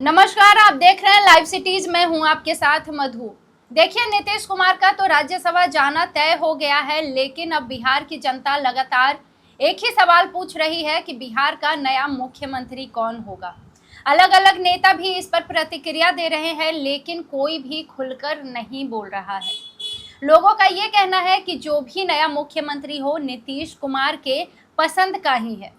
नमस्कार, आप देख रहे हैं लाइव सिटीज। मैं हूं आपके साथ मधु। देखिए, नीतीश कुमार का तो राज्यसभा जाना तय हो गया है, लेकिन अब बिहार की जनता लगातार एक ही सवाल पूछ रही है कि बिहार का नया मुख्यमंत्री कौन होगा। अलग अलग नेता भी इस पर प्रतिक्रिया दे रहे हैं, लेकिन कोई भी खुलकर नहीं बोल रहा है। लोगों का ये कहना है कि जो भी नया मुख्यमंत्री हो, नीतीश कुमार के पसंद का ही है।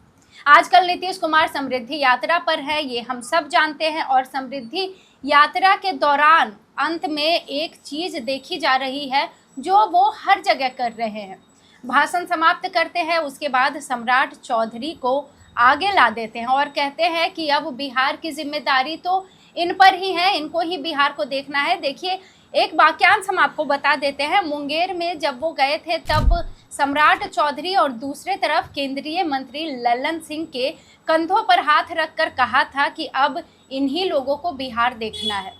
आजकल नीतीश कुमार समृद्धि यात्रा पर है, ये हम सब जानते हैं, और समृद्धि यात्रा के दौरान अंत में एक चीज देखी जा रही है जो वो हर जगह कर रहे हैं। भाषण समाप्त करते हैं, उसके बाद सम्राट चौधरी को आगे ला देते हैं और कहते हैं कि अब बिहार की जिम्मेदारी तो इन पर ही है, इनको ही बिहार को देखना है। देखिए, एक वाक्यांश हम आपको बता देते हैं। मुंगेर में जब वो गए थे, तब सम्राट चौधरी और दूसरे तरफ केंद्रीय मंत्री लल्लन सिंह के कंधों पर हाथ रखकर कहा था कि अब इन्हीं लोगों को बिहार देखना है।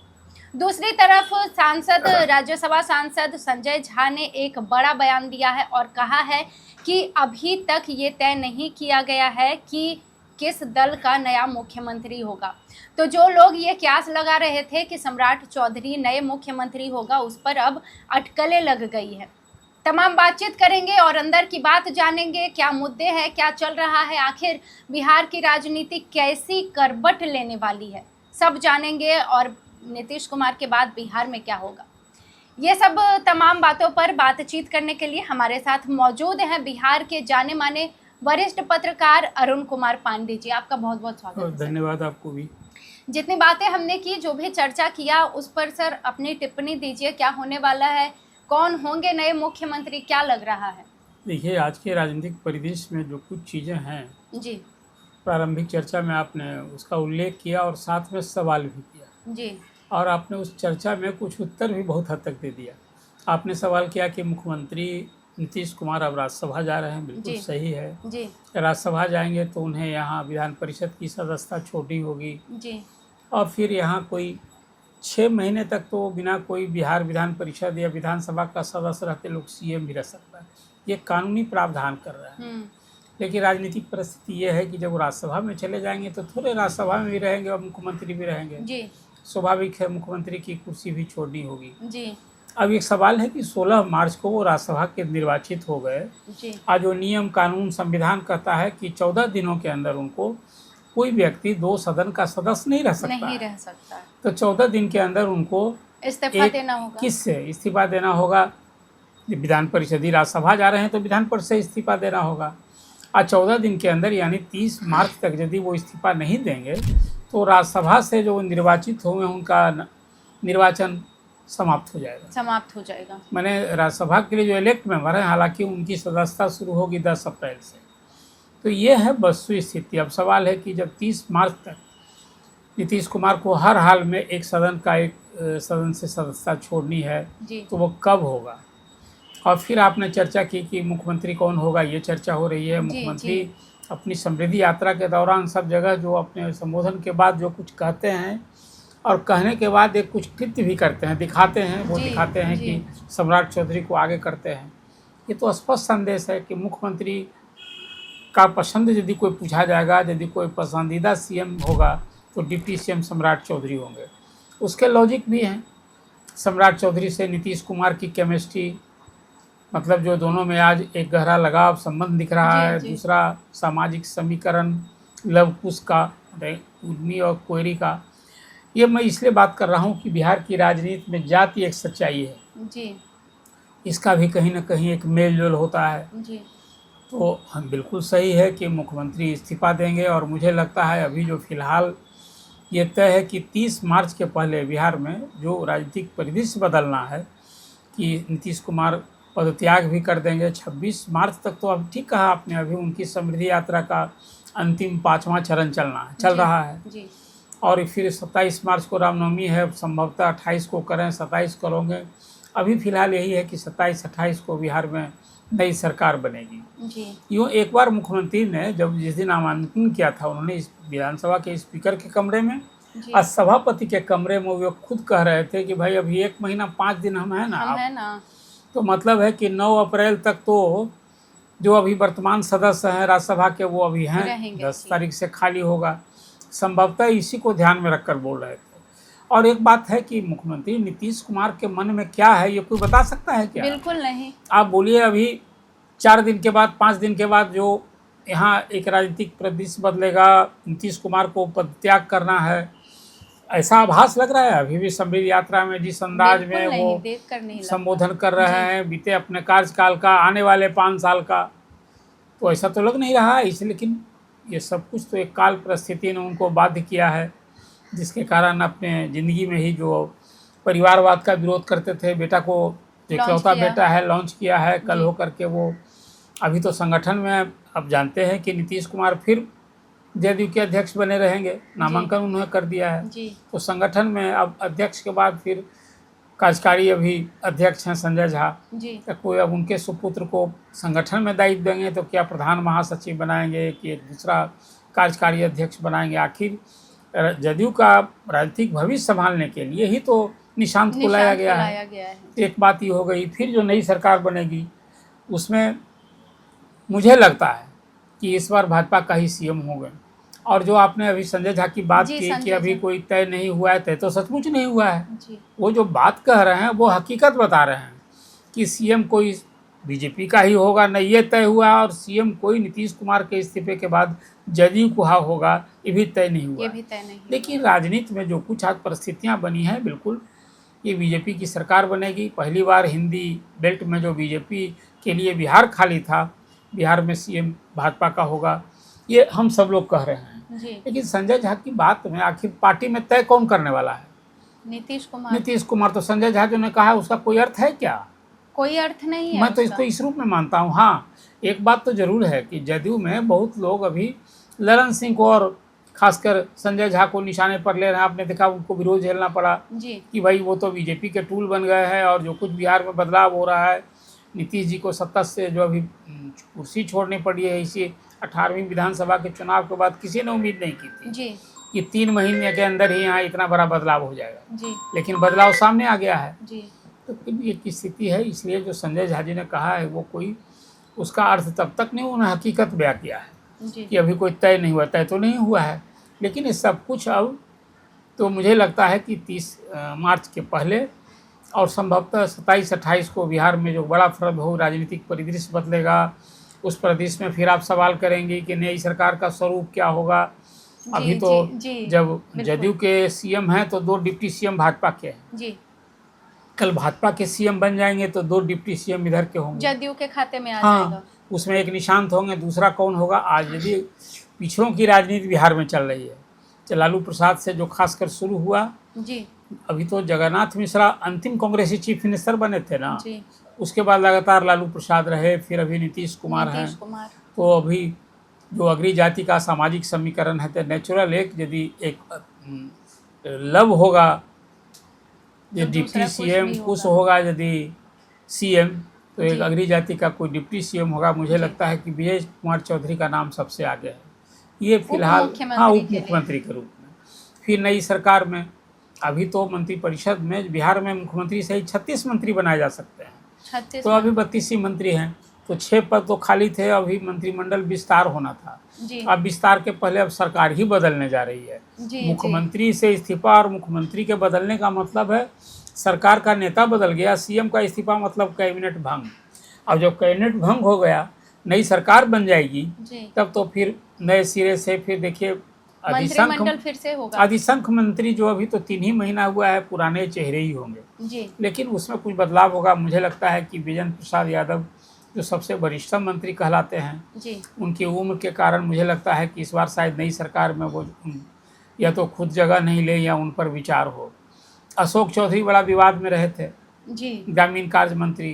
दूसरी तरफ राज्यसभा सांसद संजय झा ने एक बड़ा बयान दिया है और कहा है कि अभी तक ये तय नहीं किया गया है कि किस दल का नया मुख्यमंत्री होगा। तो जो लोग ये क्यास लगा रहे थे कि सम्राट चौधरी नए मुख्यमंत्री होगा, उस पर अब अटकलें लग गई है। तमाम बातचीत करेंगे और अंदर की बात जानेंगे, क्या मुद्दे हैं, क्या चल रहा है, आखिर बिहार की राजनीति कैसी करवट लेने वाली है, सब जानेंगे। और नीतीश कुमार के बाद बिहार में क्या होगा, ये सब तमाम बातों पर बातचीत करने के लिए हमारे साथ मौजूद हैं बिहार के जाने माने वरिष्ठ पत्रकार अरुण कुमार पांडे जी। आपका बहुत बहुत स्वागत है। धन्यवाद आपको भी। जितनी बातें हमने की, जो भी चर्चा किया, उस पर सर अपनी टिप्पणी दीजिए। क्या होने वाला है, कौन होंगे नए मुख्यमंत्री, क्या लग रहा है? देखिए, आज के राजनीतिक परिदृश्य में जो कुछ चीज़ें हैं जी, प्रारंभिक चर्चा में आपने उसका उल्लेख किया और साथ में सवाल भी किया जी, और आपने उस चर्चा में कुछ उत्तर भी बहुत हद तक दे दिया। आपने सवाल किया कि मुख्यमंत्री नीतीश कुमार अब राज्यसभा जा रहे हैं, बिल्कुल जी, सही है। जी, राज्यसभा जाएंगे तो उन्हें यहाँ विधान परिषद की सदस्यता छोटी होगी जी, और फिर यहाँ कोई 6 महीने तक तो बिना कोई बिहार विधान परिषद या विधानसभा का सदस्य रहते लोग सीएम भी रह सकता है। ये कानूनी प्रावधान कर रहा है। लेकिन राजनीतिक परिस्थिति ये है कि जब वो राज्यसभा में चले जाएंगे तो थोड़े राज्यसभा में भी रहेंगे और मुख्यमंत्री भी रहेंगे। जी, स्वाभाविक है, मुख्यमंत्री की कुर्सी भी छोड़नी होगी। जी, अब एक सवाल है कि 16 मार्च को वो राज्यसभा के निर्वाचित हो गए। जी, आज जो नियम कानून संविधान कहता है कि 14 दिनों के अंदर उनको कोई व्यक्ति 2 सदन का सदस्य नहीं रह सकता। तो 14 दिन के अंदर उनको इस्तीफा देना होगा। किससे इस्तीफा देना होगा? विधान परिषद, राज्यसभा जा रहे हैं तो विधान परिषद से इस्तीफा देना होगा। और 14 दिन के अंदर यानी 30 मार्च तक यदि वो इस्तीफा नहीं देंगे तो राज्यसभा से जो निर्वाचित हुए उनका निर्वाचन समाप्त हो जाएगा। मैंने राज्यसभा के लिए जो इलेक्ट मेंबर हैं, हालांकि उनकी सदस्यता शुरू होगी 10 अप्रैल से। तो ये है वस्तु स्थिति। अब सवाल है कि जब 30 मार्च तक नीतीश कुमार को हर हाल में एक सदन से सदस्यता छोड़नी है तो वो कब होगा? और फिर आपने चर्चा की कि मुख्यमंत्री कौन होगा, ये चर्चा हो रही है। मुख्यमंत्री अपनी समृद्धि यात्रा के दौरान सब जगह जो अपने संबोधन के बाद जो कुछ कहते हैं और कहने के बाद एक कुछ कृत्य भी करते हैं, दिखाते हैं कि सम्राट चौधरी को आगे करते हैं। ये तो स्पष्ट संदेश है कि मुख्यमंत्री का पसंद यदि कोई पूछा जाएगा, यदि कोई पसंदीदा सीएम होगा तो डिप्टी सीएम सम्राट चौधरी होंगे। उसके लॉजिक भी हैं। सम्राट चौधरी से नीतीश कुमार की केमिस्ट्री, मतलब जो दोनों में आज एक गहरा लगाव संबंध दिख रहा है। दूसरा, सामाजिक समीकरण लव कुश का, उर्मी और कोयरी का। ये मैं इसलिए बात कर रहा हूँ कि बिहार की राजनीति में जाति एक सच्चाई है जी, इसका भी कहीं ना कहीं एक मेल जोल होता है जी, तो हम बिल्कुल सही है कि मुख्यमंत्री इस्तीफा देंगे। और मुझे लगता है अभी जो फिलहाल ये तय है कि 30 मार्च के पहले बिहार में जो राजनीतिक परिदृश्य बदलना है कि नीतीश कुमार पदत्याग भी कर देंगे। 26 मार्च तक तो अब ठीक कहा आपने, अभी उनकी समृद्धि यात्रा का अंतिम 5वां चरण चल रहा है जी। और फिर 27 मार्च को रामनवमी है, संभवतः 28 को करें, 27 करोगे। अभी फिलहाल यही है कि 27-28 को बिहार में नई सरकार बनेगी जी। यूँ एक बार मुख्यमंत्री ने जिस दिन नामांकन किया था, उन्होंने इस विधानसभा के स्पीकर के कमरे में और सभापति के कमरे में वो खुद कह रहे थे कि भाई अभी 1 महीना 5 दिन हम है ना। तो मतलब है कि 9 अप्रैल तक तो जो अभी वर्तमान सदस्य हैं राज्यसभा के वो अभी हैं, 10 तारीख से खाली होगा। संभवतः इसी को ध्यान में रखकर बोल रहे थे। और एक बात है कि मुख्यमंत्री नीतीश कुमार के मन में क्या है ये कोई बता सकता है क्या? बिल्कुल नहीं। आप बोलिए अभी 4 दिन के बाद 5 दिन के बाद जो यहाँ एक राजनीतिक परिदृश्य बदलेगा, नीतीश कुमार को पदत्याग करना है, ऐसा आभास लग रहा है। अभी भी समृद्ध यात्रा में जिस अंदाज में वो संबोधन कर रहे हैं बीते अपने कार्यकाल का, आने वाले 5 साल का, तो ऐसा तो लग नहीं रहा है। इसलिए लेकिन ये सब कुछ तो एक काल परिस्थिति ने उनको बाध्य किया है, जिसके कारण अपने ज़िंदगी में ही जो परिवारवाद का विरोध करते थे, बेटा को इकलौता बेटा है लॉन्च किया है, कल हो करके वो अभी तो संगठन में अब जानते हैं कि नीतीश कुमार फिर जदयू के अध्यक्ष बने रहेंगे, नामांकन उन्होंने कर दिया है। तो संगठन में अब अध्यक्ष के बाद फिर कार्यकारी अभी अध्यक्ष हैं संजय झा, तो कोई अब उनके सुपुत्र को संगठन में दायित्व देंगे तो क्या प्रधान महासचिव बनाएंगे कि एक दूसरा कार्यकारी अध्यक्ष बनाएंगे? आखिर जदयू का राजनीतिक भविष्य संभालने के लिए ही तो निशांत को लाया गया है। एक बात ये हो गई। फिर जो नई सरकार बनेगी उसमें मुझे लगता है कि इस बार भाजपा का ही सीएम होगा। और जो आपने अभी संजय झा की बात की कि अभी कोई तय नहीं हुआ है, तय तो सचमुच नहीं हुआ है। वो जो बात कह रहे हैं वो हकीकत बता रहे हैं कि सीएम कोई बीजेपी का ही होगा, न ये तय हुआ, और सीएम कोई नीतीश कुमार के इस्तीफे के बाद जदयू को होगा ये भी तय नहीं हुआ। लेकिन राजनीति में जो कुछ आज परिस्थितियाँ बनी हैं, बिल्कुल ये बीजेपी की सरकार बनेगी। पहली बार हिंदी बेल्ट में जो बीजेपी के लिए बिहार खाली था, बिहार में सीएम भाजपा का होगा, ये हम सब लोग कह रहे हैं। लेकिन संजय झा की बात में आखिर पार्टी में तय कौन करने वाला है? नीतीश कुमार। तो संजय झा जो ने कहा उसका कोई अर्थ है क्या? कोई अर्थ नहीं है। मैं तो इसको इस रूप में मानता हूँ। हाँ, एक बात तो जरूर है कि जदयू में बहुत लोग अभी ललन सिंह को और खासकर संजय झा को निशाने पर ले रहे हैं। आपने देखा उनको विरोध झेलना पड़ा कि भाई वो तो बीजेपी के टूल बन गए हैं, और जो कुछ बिहार में बदलाव हो रहा है, नीतीश जी को सत्ता से जो अभी कुर्सी छोड़नी पड़ी है, इसी 18वीं विधानसभा के चुनाव के बाद किसी ने उम्मीद नहीं की थी कि 3 महीने के अंदर ही यहाँ इतना बड़ा बदलाव हो जाएगा। लेकिन बदलाव सामने आ गया है। तो ये स्थिति है। इसलिए जो संजय झा जी ने कहा है वो कोई उसका अर्थ तब तक नहीं, उन्होंने हकीकत बयां किया है कि अभी कोई तय नहीं हुआ। तय तो नहीं हुआ है, लेकिन ये सब कुछ अब तो मुझे लगता है कि 30 मार्च के पहले और संभवतः 27-28 को बिहार में जो बड़ा फर्क हो, राजनीतिक परिदृश्य बदलेगा। उस परिदृश्य में फिर आप सवाल करेंगे कि नई सरकार का स्वरूप क्या होगा। अभी तो जब जदयू के सीएम हैं तो 2 डिप्टी सीएम भाजपा के हैं। कल भाजपा के सीएम बन जाएंगे तो 2 डिप्टी सीएम इधर के होंगे, जदयू के खाते में आ जाएगा। उसमें एक निशांत होंगे, दूसरा कौन होगा? आज यदि पिछड़ों की राजनीति बिहार में चल रही है, लालू प्रसाद से जो खासकर शुरू हुआ, अभी तो जगन्नाथ मिश्रा अंतिम कांग्रेसी चीफ मिनिस्टर बने थे ना, उसके बाद लगातार लालू प्रसाद रहे, फिर अभी नीतीश कुमार हैं। तो अभी जो अग्री जाति का सामाजिक समीकरण है, तो नेचुरल यदि एक लव होगा, ये डिप्टी सीएम कुछ होगा, यदि सीएम तो एक अग्री जाति का कोई डिप्टी सीएम होगा। मुझे लगता है कि विजय कुमार चौधरी का नाम सबसे आगे है। ये फिलहाल उप मुख्यमंत्री के रूप में। फिर नई सरकार में अभी तो मंत्रिपरिषद में बिहार में मुख्यमंत्री सहित 36 मंत्री बनाए जा सकते हैं। तो अभी 32 ही मंत्री हैं, तो 6 पद तो खाली थे। अभी मंत्रिमंडल विस्तार होना था। अब विस्तार के पहले अब सरकार ही बदलने जा रही है। मुख्यमंत्री से इस्तीफा, और मुख्यमंत्री के बदलने का मतलब है सरकार का नेता बदल गया। सीएम का इस्तीफा मतलब कैबिनेट भंग। अब जब कैबिनेट भंग हो गया, नई सरकार बन जाएगी, तब तो फिर नए सिरे से फिर देखिए अधिसंख्य मंत्री जो अभी तो 3 ही महीना हुआ है, पुराने चेहरे ही होंगे। लेकिन उसमें कुछ बदलाव होगा। मुझे लगता है कि विजेंद्र प्रसाद यादव जो सबसे वरिष्ठ मंत्री कहलाते हैं, उनकी उम्र के कारण मुझे लगता है कि इस बार शायद नई सरकार में वो या तो खुद जगह नहीं ले या उन पर विचार हो। अशोक चौधरी बड़ा विवाद में रहे थे, ग्रामीण कार्य मंत्री,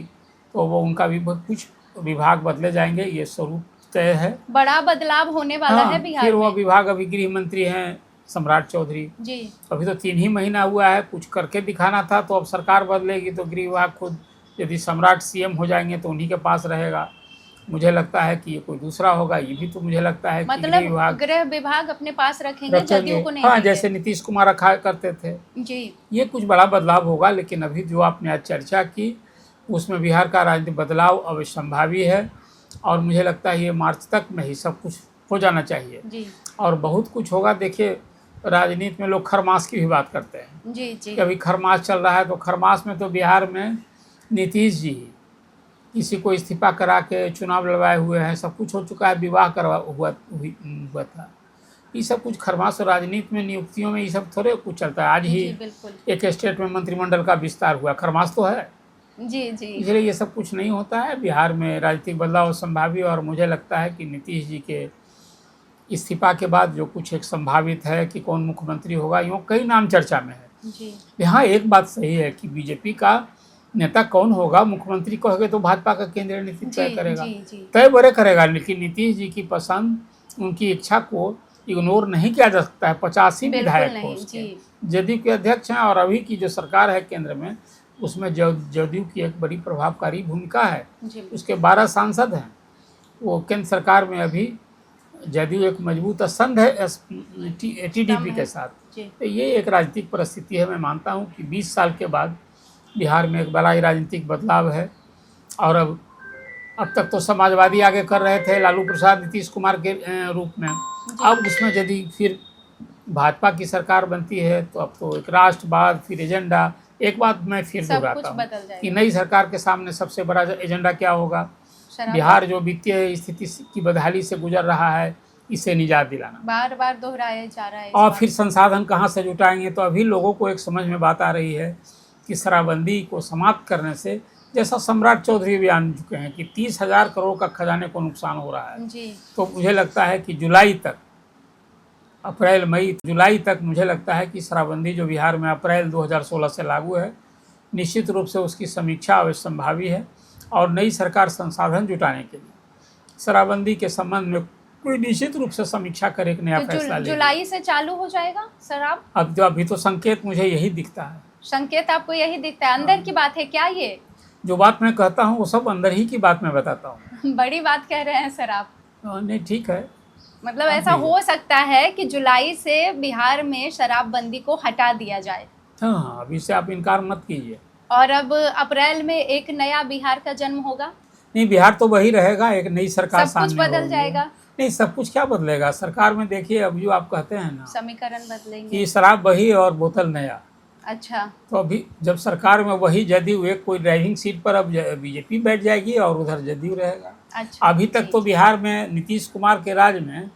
तो वो उनका भी कुछ विभाग बदले जाएंगे, ये स्वरूप तय है। बड़ा बदलाव होने वाला है बिहार फिर में। वो विभाग अभी गृह मंत्री हैं सम्राट चौधरी। अभी तो 3 ही महीना हुआ है, कुछ करके दिखाना था। तो अब सरकार बदलेगी तो गृह विभाग खुद, यदि सम्राट सीएम हो जाएंगे तो उन्हीं के पास रहेगा। मुझे लगता है कि ये कोई दूसरा होगा। ये भी तो मुझे लगता है मतलब कि गृह विभाग अपने पास रखेंगे, जदयू को नहीं। हाँ, जैसे नीतीश कुमार रखा करते थे। ये कुछ बड़ा बदलाव होगा। लेकिन अभी जो आपने आज चर्चा की उसमें बिहार का राजनीतिक बदलाव अवश्य संभावी है, और मुझे लगता है ये मार्च तक में ही सब कुछ हो जाना चाहिए। जी और बहुत कुछ होगा। देखिए, राजनीति में लोग खरमास की भी बात करते हैं जी जी कि अभी खरमास चल रहा है, तो खरमास में तो बिहार में नीतीश जी किसी को इस्तीफा करा के चुनाव लड़वाए हुए हैं, सब कुछ हो चुका है, विवाह हुआ था। ये सब कुछ खरमास और राजनीति में नियुक्तियों में ये सब थोड़े कुछ चलता है। आज ही जी बिल्कुल। एक स्टेट में मंत्रिमंडल का विस्तार हुआ, खरमास तो है। जी जी इसलिए ये सब कुछ नहीं होता है। बिहार में राजनीतिक बदलाव संभावी, और मुझे लगता है कि नीतीश जी के इस्तीफा के बाद जो कुछ एक संभावित है कि कौन मुख्यमंत्री होगा, यूँ कई नाम चर्चा में है। जी यहाँ एक बात सही है कि बीजेपी का नेता कौन होगा, मुख्यमंत्री कहोगे तो भाजपा का केंद्रीय नेतृत्व तय जी करेगा, जी जी तय बड़े करेगा। लेकिन नीतीश जी की पसंद, उनकी इच्छा को इग्नोर नहीं किया जा सकता है। 85 बिल्कुल विधायक नहीं। हो उसके, जी जदयू के अध्यक्ष हैं, और अभी की जो सरकार है केंद्र में, उसमें जदयू की एक बड़ी प्रभावकारी भूमिका है। जी उसके 12 सांसद हैं। वो केंद्र सरकार में अभी जदयू एक मजबूत संघ है टीडीपी के साथ। जी तो ये एक राजनीतिक परिस्थिति है। मैं मानता हूँ कि 20 साल के बाद बिहार में एक बड़ा ही राजनीतिक बदलाव है। और अब तक तो समाजवादी आगे कर रहे थे, लालू प्रसाद नीतीश कुमार के रूप में। अब उसमें यदि फिर भाजपा की सरकार बनती है, तो अब तो एक राष्ट्रवाद, फिर एजेंडा। एक बात मैं फिर सब दोहराता कुछ हूँ बदल कि जाएगा। नई सरकार के सामने सबसे बड़ा एजेंडा क्या होगा? शराब बिहार जो वित्तीय स्थिति की बदहाली से गुजर रहा है, इससे निजात दिलाना। बार बार दोहराया जा रहा है इस और बात फिर संसाधन कहाँ से जुटाएंगे? तो अभी लोगों को एक समझ में बात आ रही है कि शराबबंदी को समाप्त करने से, जैसा सम्राट चौधरी भी आन चुके हैं कि 30,000 करोड़ का खजाने को नुकसान हो रहा है। जी तो मुझे लगता है कि जुलाई तक, अप्रैल मई जुलाई तक, मुझे लगता है कि शराबबंदी जो बिहार में अप्रैल 2016 से लागू है, निश्चित रूप से उसकी समीक्षा अवश्य संभावी है। और नई सरकार संसाधन जुटाने के लिए शराबबंदी के संबंध में कोई निश्चित रूप से समीक्षा करे, एक नया तो फैसला ले। जुलाई से चालू हो जाएगा शराब? अभी तो संकेत मुझे यही दिखता है। संकेत आपको यही दिखता है? अंदर की बात है क्या ये? जो बात मैं कहता हूँ वो सब अंदर ही की बात मैं बताता हूँ। बड़ी बात कह रहे हैं सर आप। नहीं, ठीक है। मतलब ऐसा हो सकता है कि जुलाई से बिहार में शराबबंदी को हटा दिया जाए। हाँ, अभी से आप इनकार मत कीजिए। और अब अप्रैल में एक नया बिहार का जन्म होगा। नहीं, बिहार तो वही रहेगा, एक नई सरकार सब कुछ सामने बदल होगी। जाएगा। नहीं, सब कुछ क्या बदलेगा? सरकार में देखिए, अब जो आप कहते हैं ना समीकरण बदलेंगे। कि शराब वही और बोतल नया, अच्छा, तो अभी जब सरकार में वही जदयू, एक कोई ड्राइविंग सीट पर अब बीजेपी बैठ जाएगी और उधर जदयू रहेगा। अच्छा। अभी तक तो बिहार में नीतीश कुमार के राज में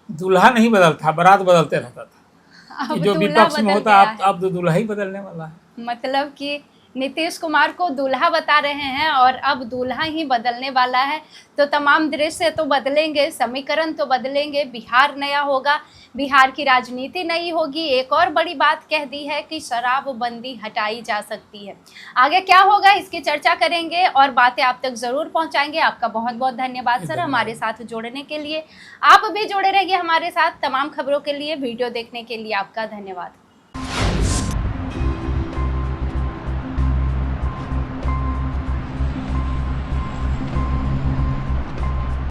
दूल्हा नहीं बदलता, बारात बदलते रहता था। अब कि जो दूल्हा विपक्ष में बदल होता, गया है। अब तो दूल्हा ही बदलने वाला है। मतलब कि नीतीश कुमार को दूल्हा बता रहे हैं और अब दूल्हा ही बदलने वाला है। तो तमाम दृश्य तो बदलेंगे, समीकरण तो बदलेंगे, बिहार नया होगा, बिहार की राजनीति नई होगी। एक और बड़ी बात कह दी है कि शराबबंदी हटाई जा सकती है। आगे क्या होगा इसकी चर्चा करेंगे और बातें आप तक जरूर पहुंचाएंगे। आपका बहुत बहुत धन्यवाद सर हमारे साथ जुड़ने के लिए। आप भी जुड़े रहिए हमारे साथ तमाम खबरों के लिए। वीडियो देखने के लिए आपका धन्यवाद।